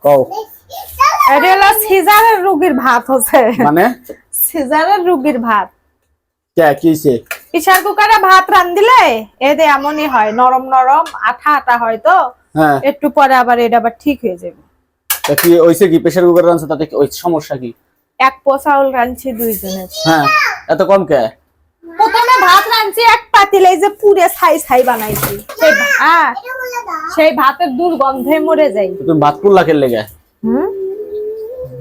কও এটা হলো সিজারের রোগীর ভাত হচ্ছে মানে সিজারের রোগীর ভাত কে কিছে প্রেসার কুকারে ভাত রান্ধিলে এতে এমনই হয়, নরম নরম আঠা আঠা হয় তো হ্যাঁ একটু পরে আবার এটা আবার ঠিক হয়ে যাবে। তা কি হইছে কি প্রেসার কুকার রান্না তাতে ওই সমস্যা কি? এক পো চাউল রাঁধছি দুইজনের। হ্যাঁ এত কম কে? প্রথমে ভাত রাঁধছি এক পাতিলে, এই যে পুরে ছাই ছাই বানাইছি, সেই ভাতের দুর্গন্ধে মরে যাই। তুমি ভাত পুল্লা খেলে গে?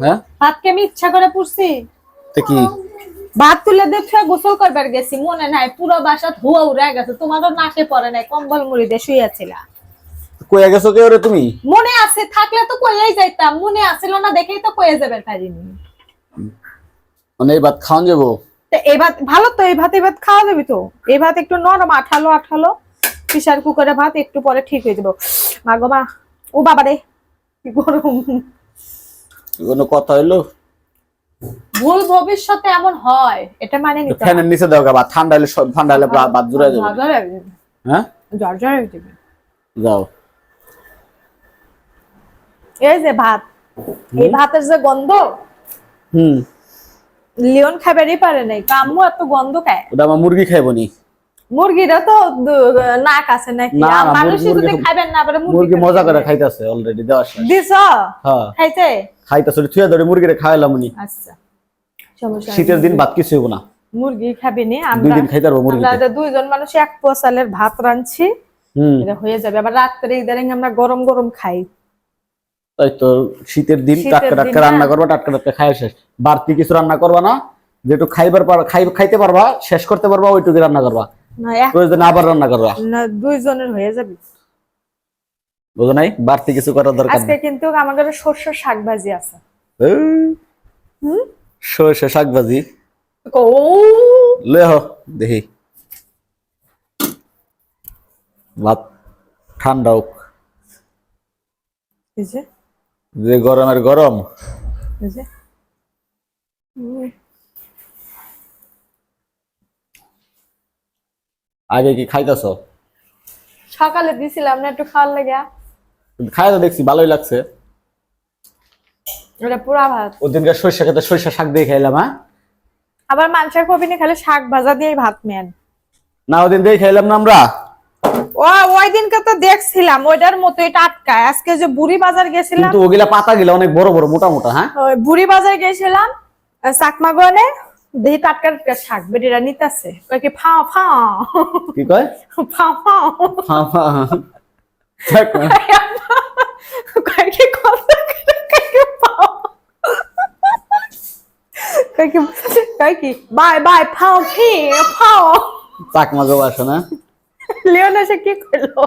হ্যাঁ ভাতকে আমি ইচ্ছা করে পুড়ছি। তে কি ভাত তুলে দেখে গোসল করবার গেছি, মনে নাই পুরো বাসা ধোয়া উড়ে গেছে, তোমারও নাকে পড়ে নাই, কম্বল মুড়ি দিয়ে শুয়েছিলা। কইয়া গেছো কে ওরে তুমি? মনে আছে থাকলে তো কইয়াই যাইতাম, মনে আছিল না দেখেই তো কইয়া যাবে পারিনি। মানে এই ভাত খাওয়ান যাবো? এই ভাত ভালো তো, এই ভাত খাওয়া যাবে তো। এই ভাত একটু নরম আঠালো আঠালো, প্রেসার কুকারে ভাত একটু পরে ঠিক হয়ে যাবো। মা গো মা, ও বাবা রে কি গরম। কোনো কথা হইলো? ভুল ভবিষ্যতে এমন হয়, এটা মানে নিতে ফ্যানের নিচে দাও গা, ভাত ঠান্ডা হলে ঠান্ডা হলে ভাত জুড়ে যাবে। হ্যাঁ জ্বর জ্বর হয়ে যাবে। যাও। এই যে ভাত, এই ভাতের যে গন্ধ, লিওন খাবারই পারে নাই, কাম্মু এত গন্ধ খায়। ওটা আমার মুরগি খাইবো নি। মুরগিরা তো নাক আছে নাকি? মানুষ যদি খাবেন না পারে মুরগি মজা করে খাইতাছে অলরেডি দেওয়া শেষ। দিছো? হ্যাঁ খাইতে খাইতাছে, থুয়া ধরে মুরগিরে খাওয়াইলাম নি। আচ্ছা সমস্যা শীতের দিন ভাত কিছু হইব না, মুরগি খাবি নি। দুই আমরা দিন খাইতে পারবো মুরগি। আমরা দুইজন মানুষ এক পোসালের ভাত রাঁধছি, এটা হয়ে যাবে। আবার রাত্রে ইদারিং আমরা গরম গরম খাই। তাই তো শীতের দিন টাটকা টাটকা রান্না করবা, টাটকা টাটকা খাই শেষ। বাড়তি কিছু রান্না করবা না, যেটু খাইবার খাইতে পারবা, শেষ করতে পারবা, ওইটুকু রান্না করবা। না প্রয়োজনে আবার রান্না করবা। না দুইজনের হয়ে যাবে। বুঝো নাই, বাড়তি কিছু করার দরকার আজকে নেই। কিন্তু আমাদের শস্য শাক ভাজি আছে। সরষে শাক ভাজি ও লেহ দেখি। ভাত ঠান্ডা হোক, এই যে যে গরমের গরম। এই যে আগে কি খাইতেছ? সকালে দিছিলাম না একটু খাওয়ার লাগা, খাই তো দেখছি ভালোই লাগছে। এটা পুরা ভাত। ওদিনকার সরিষা খেতে সরিষা শাক দিয়ে খাইলাম। হ্যাঁ আবার মাংসের কবি না খালি শাক ভাজা দিয়ে ভাত মেন না, ওদিন দিয়ে খাইলাম না আমরা। ওই দিনকে তো দেখছিলাম ওইটার মতোই টাটকা। আজকে যে বুড়ি বাজার গেছিলাম, কিন্তু ওগুলা পাতা গিলা অনেক বড় বড় মোটা মোটা। হ্যাঁ ওই বুড়ি বাজার গেছিলাম চাকমা গনে, দেখি টাটকা টাটকা শাক বেটিরা নিতেছে, ওই কি ফাও ফাও কি কয়? ফাও ফাও হ্যাঁ, হ্যাঁ। দেখ না। কয় কি কথা, কয় কি ফাও, কয় কি বাই বাই ফাও কি ফাও। চাকমা গো আসো না। লিওন এসে কি করলো?